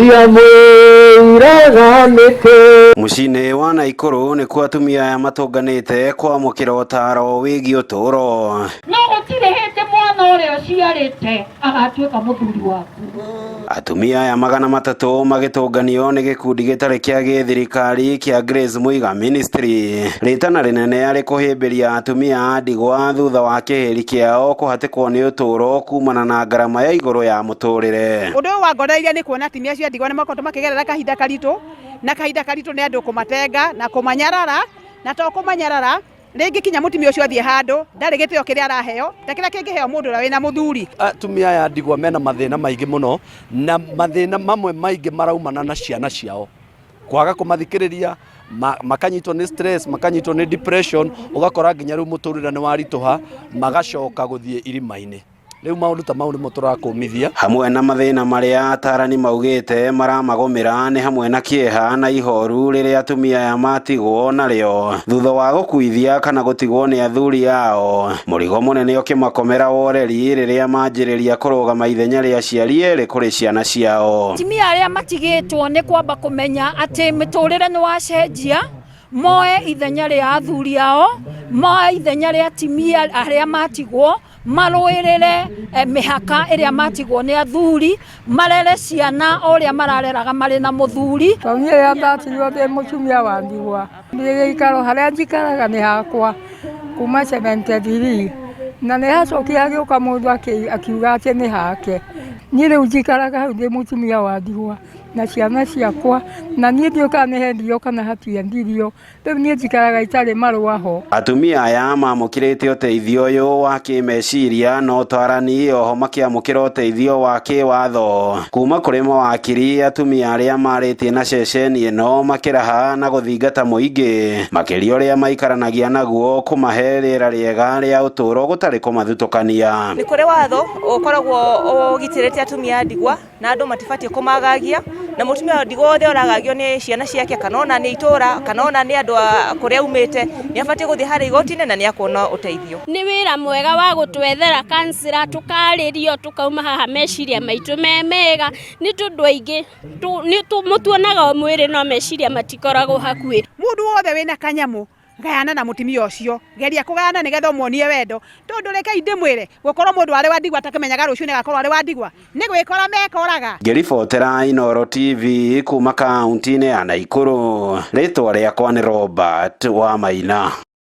uria mwiraganite. Mucini wa Naikuru ni kwa atumia aya matunganite kwamukira utaro wigi uturo. No utirihite mwana uria uciarite agatuika muthuri waku. Atumia aya 300 magitunganio ni gikundi gitari kia githirikari kia Grace Muiga Ministry. Ritana rinene ari kuhimbiria atumia a ndigwa thutha wa kihiri kiao kuhatikwo ni uturo kumana na ngarama ya iguru ya muturire. Undu wa ngoreirie ni kuona atumia cia ndigwa ni makoto makigerera kahinda karitu, na kahinda karitu ni andu kumatenga na kumanyarara, na to kumanyarara ringi kinya mutumia ucio athie handu ndari gitio kiria araheo ta kiria kingiheo mundu uria wina muthuri. Atumia aya ndigwa mena mathina maingi muno, na mathina mamwe maingi maraumana na ciana ciao kwaga kumathikiriria, makanyitwo ni stress, makanyitwo ni depression, ugakora nginya riu muturire ni warituha magacoka guthie irima-ini. Riu maundu ta mau nimo turakumithia. Hamwe na mathina maria atarani maugite maramagomera ni hamwe na kieha na ihoru riria atumia aya matigwo nario thutha wa gukuithia kana gutigwo ni athuri ao. Murigo munene ukimakomera woreri riria manjiriria kurugama ithenya ria aciari eri kuri ciana ciao. Atumia aria matigitwo ni kwamba kumenya ati miturire ni wacenjia, moe ithenya ria athuri ao, moe ithenya ria atumia aria matigwo, maruirire mihaka iria matigwo ni athuri, marere ciana uria marareraga mari na muthuri. Tonye ya ndatigwo ndi mutumia wa ndigwa, ndigikaro haria njikaraga ni hakwa kuma 73, na ni hacokia agiuka mundu akiuga ati ni hake. Ni riu njikaraga hau ndi mutumia wa ndigwa na ciana ciakwa, na nie ndioka nehe ndio kana hatia ndirio, riu nie njikaraga itari marua ho. Atumia aya mamukirite uteithio uyu wa kimeciria no twarani oho makiamukira uteithio wa kiwatho kuma kuri mawakiri. Atumia aria maritie na ceceni ino makiraha na guthingata muingi makiria uria maikaranagia naguo kumahe rĩera rĩega ria uturo gutari kumathutukania. Ni kuri watho ukoragwo ugitirite atumia ndigwa na andu matibatie kumagagia, na mutumia ndigwa othe oragagio ni ciana ciake kanona ni itura kanona ni andu kuria umite ni abatie guthie hari igoti-ini na ni akuona uteithio. Ni wira mwega wa gutwethera kansira tukaririo tukauma haha meciria maitu memega ni tundu aingi ni tumutuonaga mwiri no meciria matikoragwo hakuhi. Mundu wothe wina kanyamu gayana na mutumia ucio, geria kugayana nigetha muonie wendo, tondu reke indimwire gukorwo mundu ari wa ndigwa atakimenyaga rucio ni gakorwo ari wa ndigwa ni gwikora mekoraga. Ngiribotera Inooro TV kuma kaunti-ini ya Naikuru. Ritwa riakwa ni Robert Wamaina.